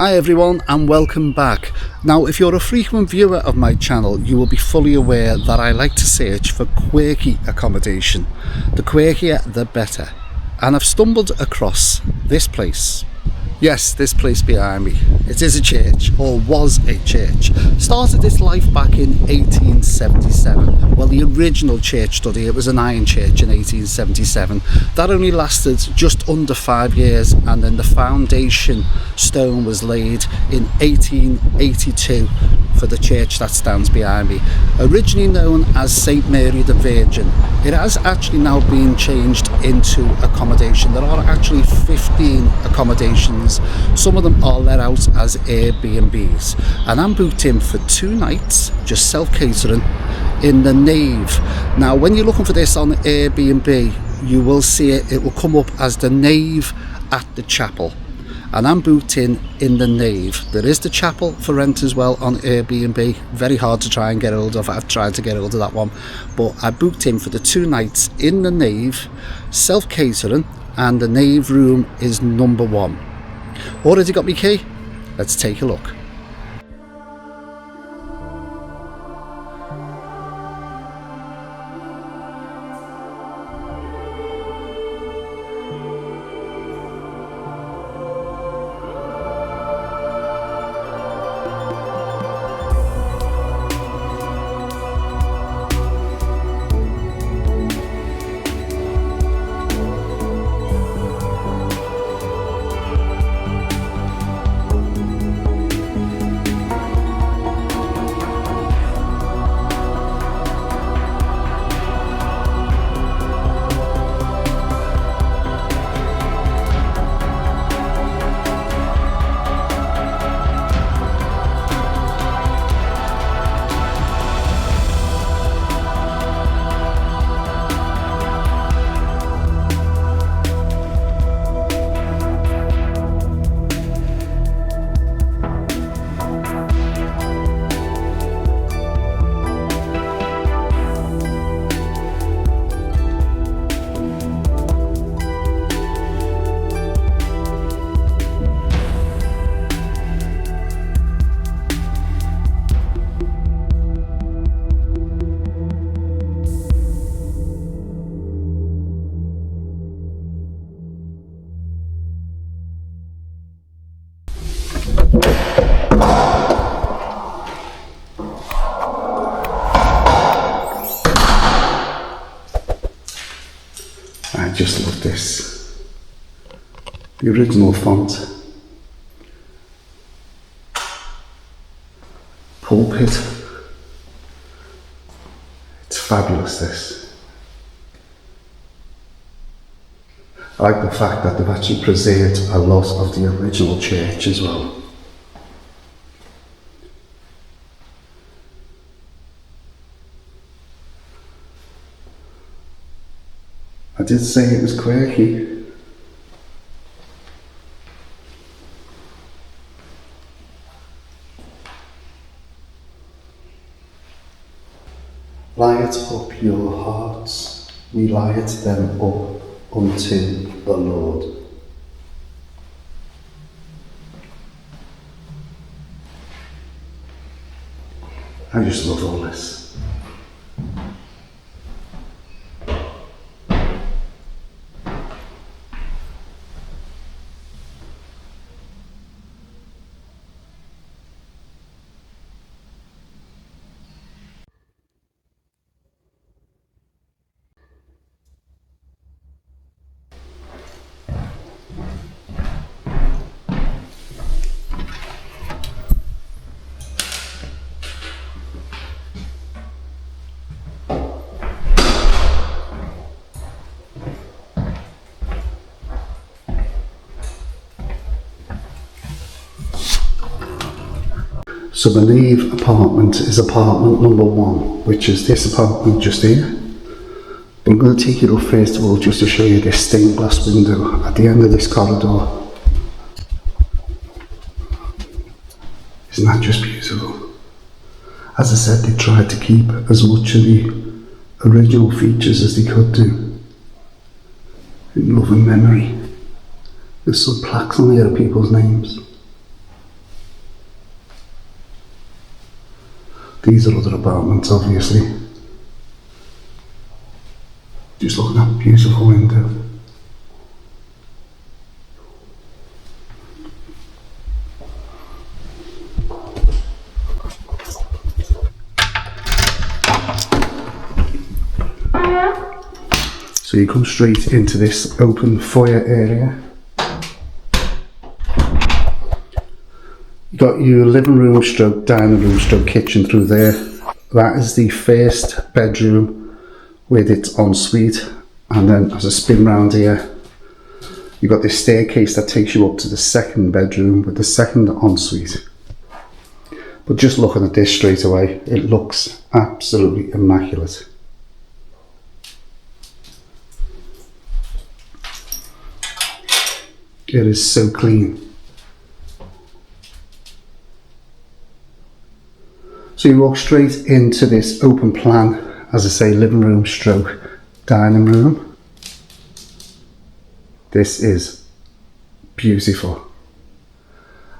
Hi everyone and welcome back. Now if you're a frequent viewer of my channel, you will be fully aware that I like to search for quirky accommodation. The quirkier the better. And I've stumbled across this place. Yes, this place behind me. It is a church, or was a church. Started its life back in 1877. Well, the original church study, it was an iron church in 1877. That only lasted just under 5 years, and then the foundation stone was laid in 1882 for the church that stands behind me. Originally known as St Mary the Virgin, it has actually now been changed into accommodation. There are actually 15 accommodations. Some of them are let out as Airbnbs, and I'm booked in for 2 nights, just self-catering, in the nave. Now when you're looking for this on Airbnb, you will see it will come up as the nave at the chapel, and I'm booked in the nave. There is the chapel for rent as well on Airbnb. Very hard to try and get hold of. I've tried to get hold of that one, but I booked in for the 2 nights in the nave, self-catering, and the nave room is number 1. Already got me key? Let's take a look. I just love this. The original font. Pulpit. It's fabulous, this. I like the fact that they've actually preserved a lot of the original church as well. I did say it was quirky. Light up your hearts, we light them up unto the Lord. I just love all this. So the nave apartment is apartment number 1, which is this apartment just here. But I'm going to take you up first of all just to show you this stained glass window at the end of this corridor. Isn't that just beautiful? As I said, they tried to keep as much of the original features as they could do. In love and memory. There's some plaques on here of people's names. These are other apartments, obviously. Just look at that beautiful window. So you come straight into this open foyer area. You got your living room stroke dining room stroke kitchen through there. That is the first bedroom with its ensuite, and then as a spin round here, you've got this staircase that takes you up to the second bedroom with the second ensuite. But just looking at this straight away, it looks absolutely immaculate. It is so clean. So you walk straight into this open plan, as I say, living room stroke dining room. This is beautiful.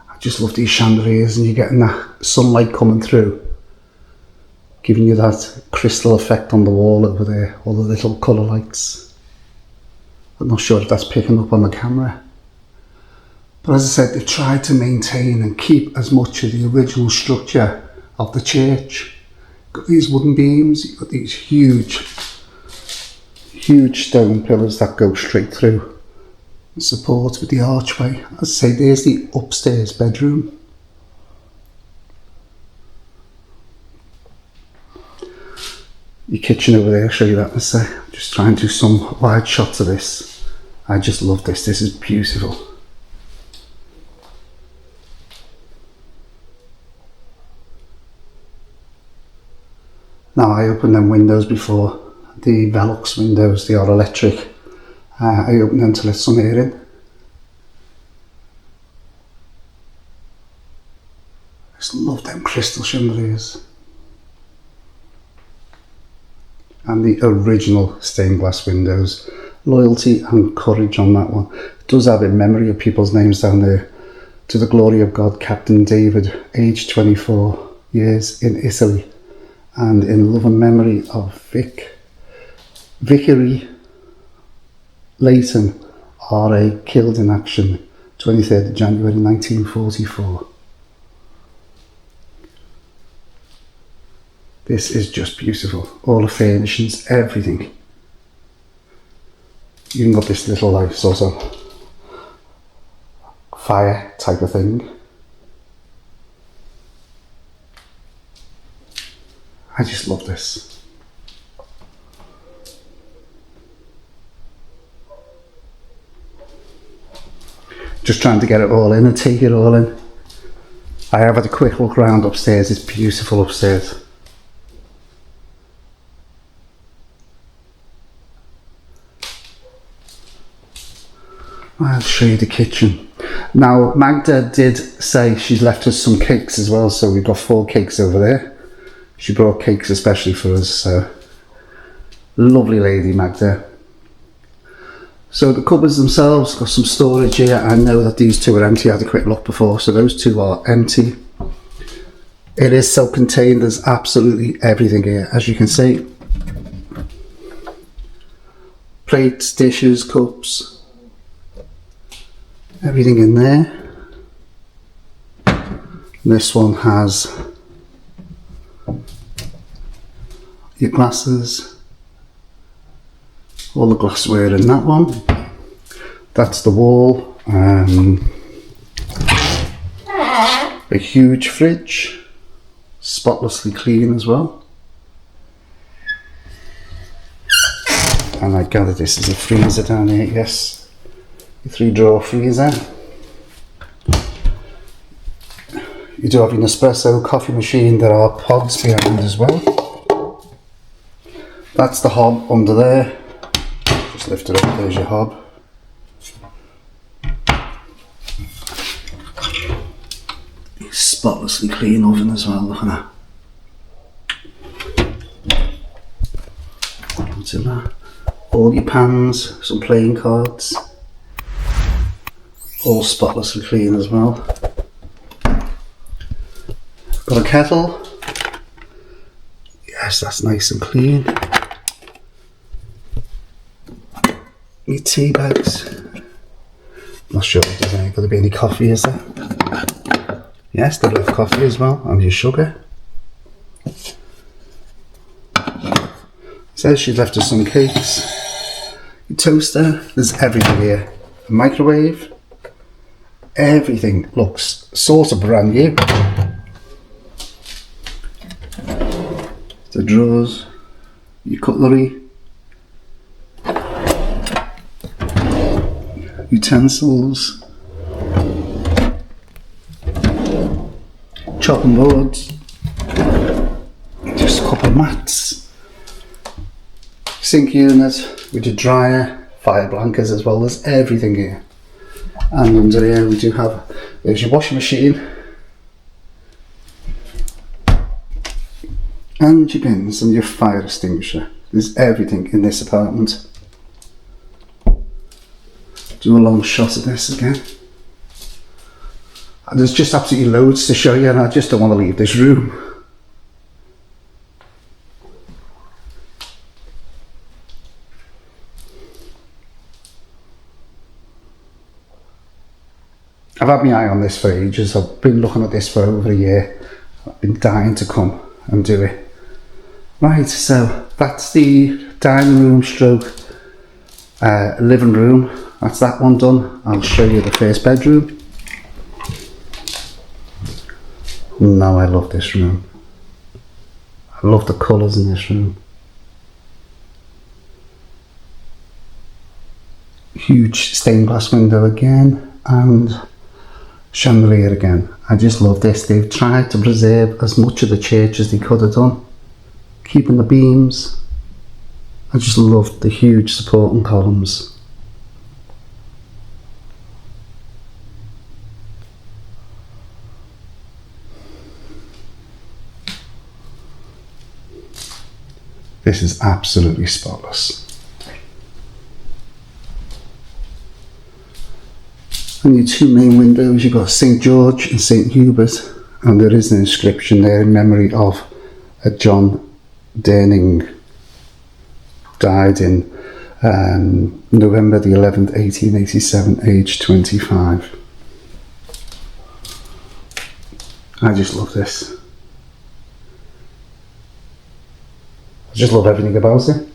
I just love these chandeliers, and you're getting that sunlight coming through, giving you that crystal effect on the wall over there, all the little colour lights. I'm not sure if that's picking up on the camera. But as I said, they've tried to maintain and keep as much of the original structure of the church. You've got these wooden beams, you've got these huge stone pillars that go straight through and support with the archway. As I say, there's the upstairs bedroom. Your kitchen over there, I'll show you that in a sec. Just try and do some wide shots of this. I just love this, this is beautiful. Now I opened them windows before, the Velux windows, they are electric. I opened them to let some air in. I just love them crystal chandeliers. And the original stained glass windows. Loyalty and courage on that one. It does have in memory of people's names down there. To the glory of God, Captain David, aged 24 years in Italy. And in love and memory of Vickery Leighton, RA, killed in action, 23rd of January 1944. This is just beautiful. All the furnishings, everything. You even got this little like sort of fire type of thing. I just love this. Just trying to get it all in and take it all in. I have had a quick look around upstairs, it's beautiful upstairs. I'll show you the kitchen. Now Magda did say she's left us some cakes as well, so we've got 4 cakes over there. She brought cakes especially for us, so lovely lady Magda. So the cupboards themselves got some storage here. I know that these 2 are empty, I had a quick look before, so those 2 are empty. It is self-contained, there's absolutely everything here, as you can see. Plates, dishes, cups, everything in there. And this one has your glasses, all the glassware in that one. That's the wall. A huge fridge, spotlessly clean as well. And I gather this is a freezer down here, yes. A 3-drawer freezer. You do have your Nespresso coffee machine, there are pods behind as well. That's the hob under there. Just lift it up, there's your hob. Spotlessly clean oven as well, look at that. What's in that? All your pans, some playing cards. All spotlessly clean as well. Got a kettle. Yes, that's nice and clean. My tea bags. Not sure if there's going to be any coffee, is there? Yes, they have coffee as well, and your sugar. Says she's left us some cakes. Your toaster, there's everything here. A microwave. Everything looks sort of brand new. The drawers, your cutlery, utensils, chopping boards, just a couple of mats, sink unit with a dryer, fire blankets as well. There's everything here. And under here we do have, there's your washing machine and your bins and your fire extinguisher. There's everything in this apartment. Do a long shot of this again. And there's just absolutely loads to show you, and I just don't want to leave this room. I've had my eye on this for ages. I've been looking at this for over a year. I've been dying to come and do it. Right, so that's the dining room stroke living room. That's that one done. I'll show you the first bedroom. Now I love this room. I love the colours in this room. Huge stained glass window again, and chandelier again. I just love this. They've tried to preserve as much of the church as they could have done, keeping the beams. I just love the huge supporting columns. This is absolutely spotless. And your two main windows, you've got St George and St Hubert, and there is an inscription there in memory of a John Durning, died in November the 11th, 1887, aged 25. I just love this. I just love everything about it.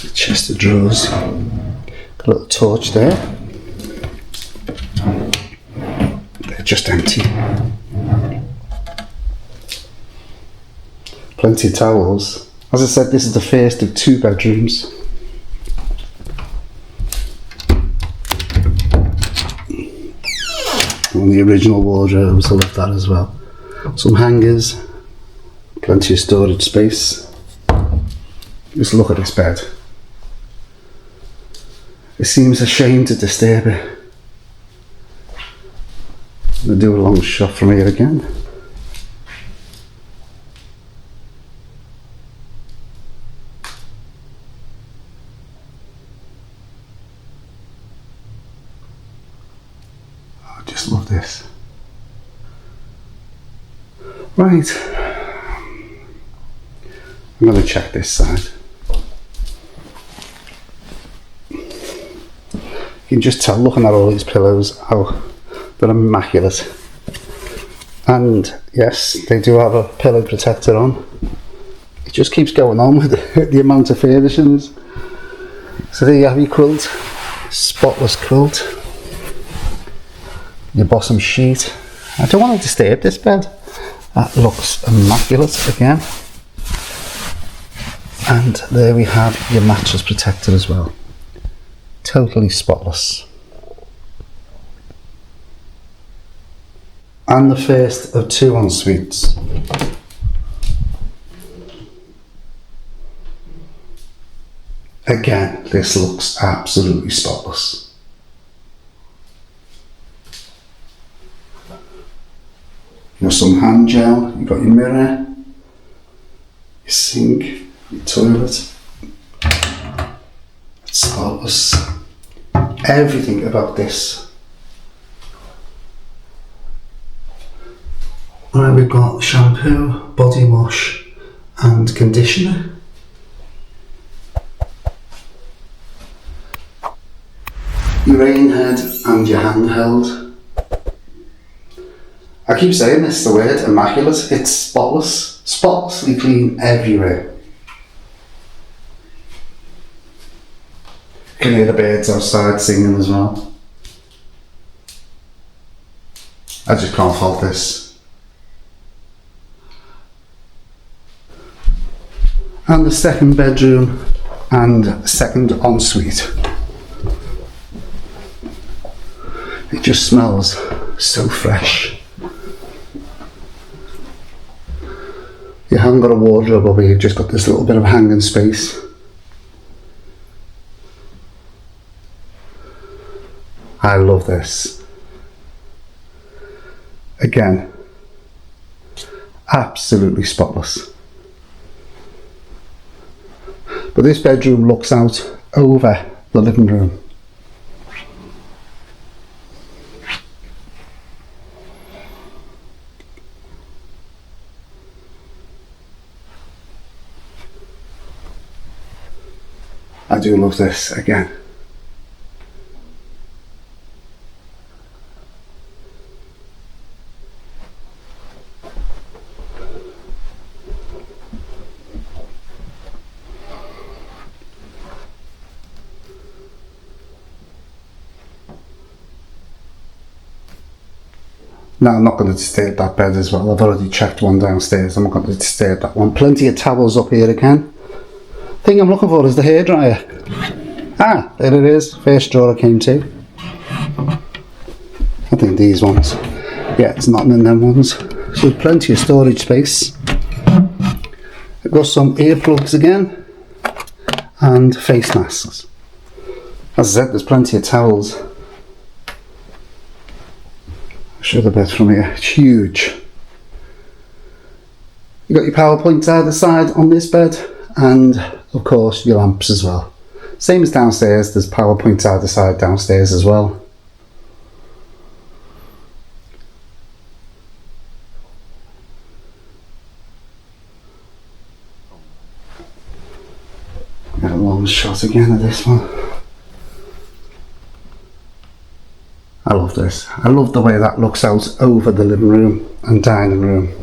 The chest of drawers. Got a little torch there. They're just empty. Plenty of towels. As I said, this is the first of two bedrooms. And the original wardrobes, I love that as well. Some hangers, plenty of storage space. Just look at this bed. It seems a shame to disturb it. I'm going to do a long shot from here again. I just love this. Right. I'm going to check this side. You can just tell looking at all these pillows how they're immaculate. And yes, they do have a pillow protector on. It just keeps going on with the amount of furnishings. So there you have your quilt, spotless quilt. Your bottom sheet. I don't want to disturb this bed. That looks immaculate again. And there we have your mattress protector as well. Totally spotless. And the first of two en-suites. Again, this looks absolutely spotless. You've got some hand gel, you've got your mirror, your sink, your toilet. It's spotless. everything about this. Right, we've got shampoo, body wash and conditioner. Your rain head and your handheld. I keep saying this, the word immaculate. It's spotless, spotlessly clean everywhere. You can hear the birds outside singing as well. I just can't fault this. And the second bedroom and second ensuite. It just smells so fresh. You haven't got a wardrobe over here, you've just got this little bit of hanging space. I love this. Again, absolutely spotless. But this bedroom looks out over the living room. I do love this again. Now I'm not going to disturb that bed as well. I've already checked one downstairs. I'm not going to disturb that one. Plenty of towels up here again. Thing I'm looking for is the hairdryer. Ah, there it is. First drawer I came to. I think these ones. Yeah, it's not in them ones. So plenty of storage space. I've got some earplugs again and face masks. As I said, there's plenty of towels. Show the bed from here. It's huge. You've got your power points either side on this bed, and of course your lamps as well. Same as downstairs, there's power points either side downstairs as well. Get a long shot again of this one. I love this. I love the way that looks out over the living room and dining room.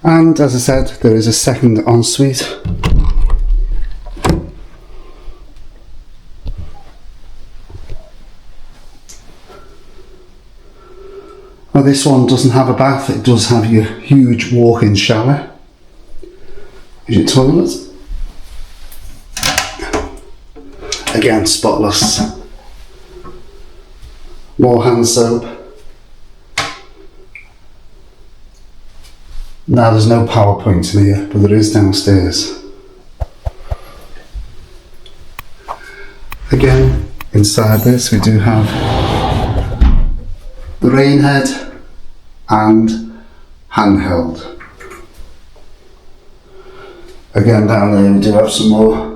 And as I said, there is a second ensuite. Now this one doesn't have a bath, it does have your huge walk-in shower. Here's your toilet. Again, spotless. More hand soap. Now there's no power point in here, but there is downstairs. Again, inside this we do have the rain head and handheld. Again, down there we do have some more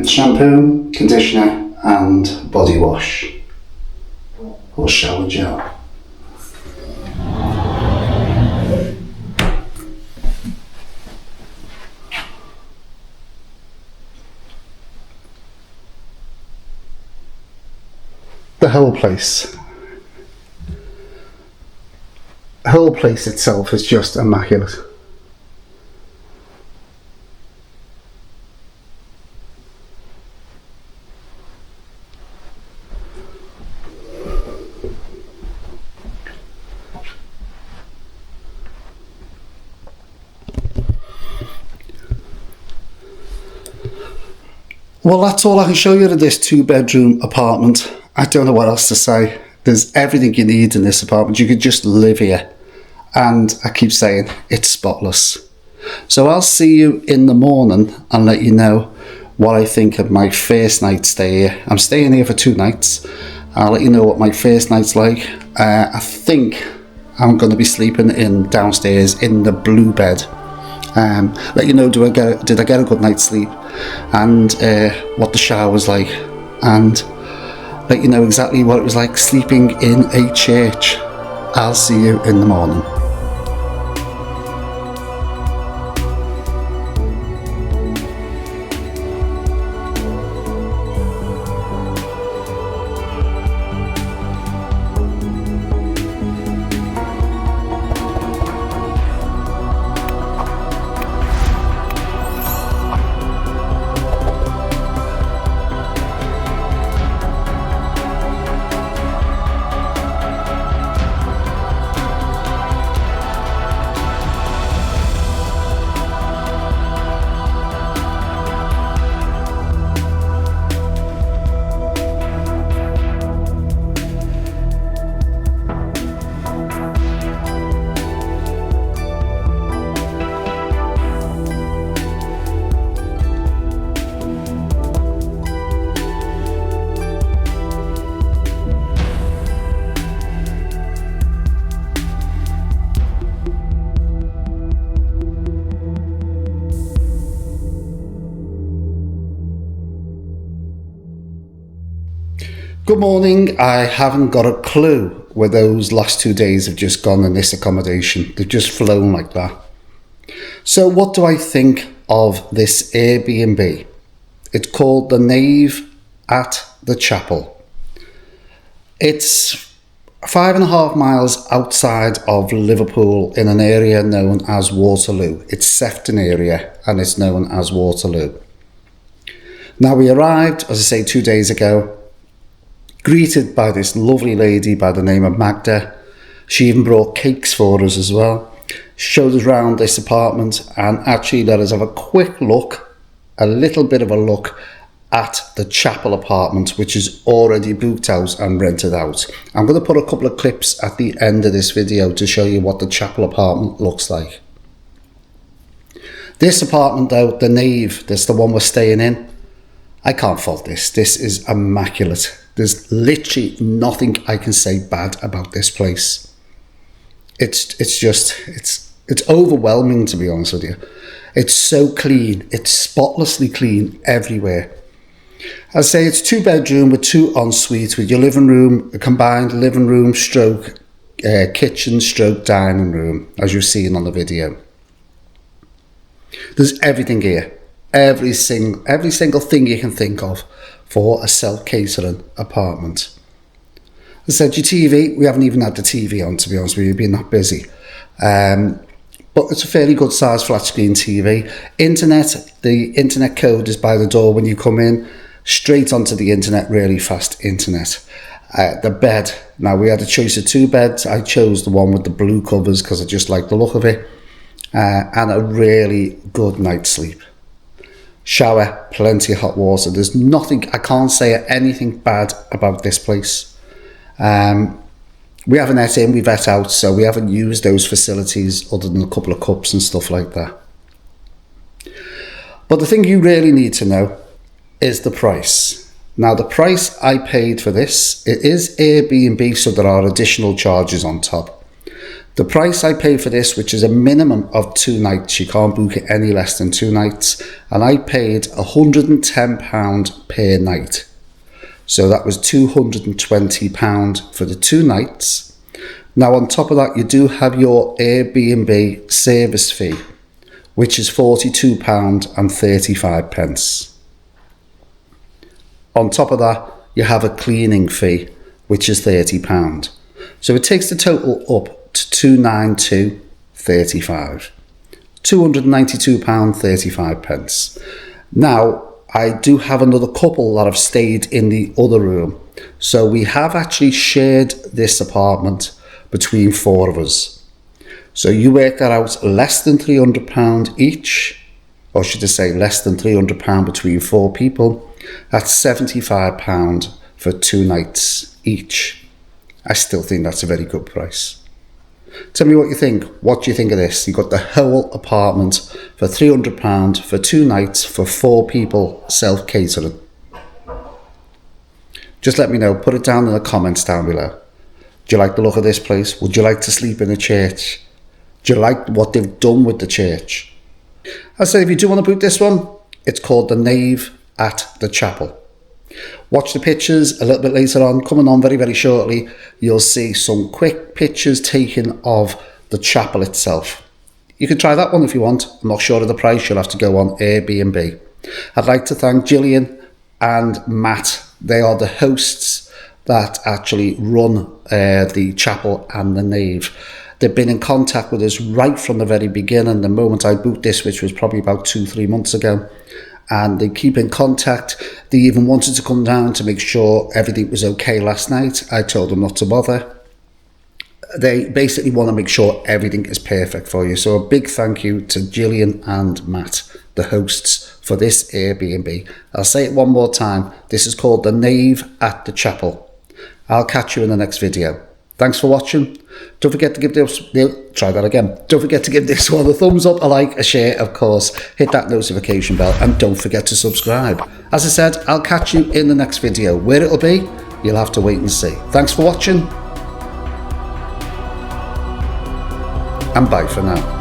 shampoo, conditioner and body wash or shower gel. The whole place itself is just immaculate. Well, that's all I can show you of this 2-bedroom apartment. I don't know what else to say. There's everything you need in this apartment. You could just live here. And I keep saying, it's spotless. So I'll see you in the morning and let you know what I think of my first night stay here. I'm staying here for 2 nights I'll let you know what my first night's like. I think I'm going to be sleeping in downstairs in the blue bed. Let you know, did I get a good night's sleep, and what the shower was like, and let you know exactly what it was like sleeping in a church. I'll see you in the morning. Good morning. I haven't got a clue where those last 2 days have just gone in this accommodation. They've just flown like that. So what do I think of this Airbnb? It's called the Nave at the Chapel. It's 5.5 miles outside of Liverpool in an area known as Waterloo. It's Sefton area and it's known as Waterloo. Now we arrived, as I say, 2 days ago, greeted by this lovely lady by the name of Magda. She even brought cakes for us as well. Showed us around this apartment and actually let us have a quick look, a little bit of a look at the chapel apartment, which is already booked out and rented out. I'm going to put a couple of clips at the end of this video to show you what the chapel apartment looks like. This apartment though, the Nave, that's the one we're staying in, I can't fault this. This is immaculate. There's literally nothing I can say bad about this place. It's overwhelming, to be honest with you. It's so clean. It's spotlessly clean everywhere. I say it's 2-bedroom with 2 ensuite with your living room, a combined living room stroke kitchen stroke dining room, as you're seeing on the video. There's everything here. Every single thing you can think of for a self-catering apartment. As I said, your TV, we haven't even had the TV on, to be honest with you, being that busy. But it's a fairly good size flat screen TV. Internet, the internet code is by the door when you come in, straight onto the internet, really fast internet. The bed, now we had a choice of 2 beds. I chose the one with the blue covers because I just like the look of it. And a really good night's sleep. Shower, plenty of hot water. There's nothing, I can't say anything bad about this place. We haven't ate in, we've ate out, so we haven't used those facilities other than a couple of cups and stuff like that. But the thing you really need to know is the price. Now the price I paid for this, it is Airbnb, so there are additional charges on top. The price I paid for this, which is a minimum of 2 nights, you can't book it any less than 2 nights, and I paid £110 per night. So that was £220 for the 2 nights. Now on top of that, you do have your Airbnb service fee, which is £42.35. On top of that, you have a cleaning fee, which is £30. So it takes the total up to £292.35. £292.35. Now, I do have another couple that have stayed in the other room. So we have actually shared this apartment between 4 of us. So you work that out, less than £300 each, or should I say less than £300 between 4 people. That's £75 for 2 nights each. I still think that's a very good price. Tell me what you think. What do you think of this? You got the whole apartment for £300 for 2 nights for 4 people self-catering. Just let me know, put it down in the comments down below. Do you like the look of this place? Would you like to sleep in a church? Do you like what they've done with the church? I say if you do want to book this one, it's called the Nave at the Chapel. Watch the pictures a little bit later on, coming on very, very shortly. You'll see some quick pictures taken of the chapel itself. You can try that one if you want. I'm not sure of the price, you'll have to go on Airbnb. I'd like to thank Gillian and Matt. They are the hosts that actually run the chapel and the nave. They've been in contact with us right from the very beginning, the moment I booked this, which was probably about 2-3 months ago. And they keep in contact. They even wanted to come down to make sure everything was okay last night. I told them not to bother. They basically want to make sure everything is perfect for you. So a big thank you to Gillian and Matt, the hosts for this Airbnb. I'll say it one more time. This is called the Nave at the Chapel. I'll catch you in the next video. Thanks for watching. Don't forget to give this, try that again. Don't forget to give this one a thumbs up, a like, a share, of course. Hit that notification bell and don't forget to subscribe. As I said, I'll catch you in the next video. Where it'll be, you'll have to wait and see. Thanks for watching. And bye for now.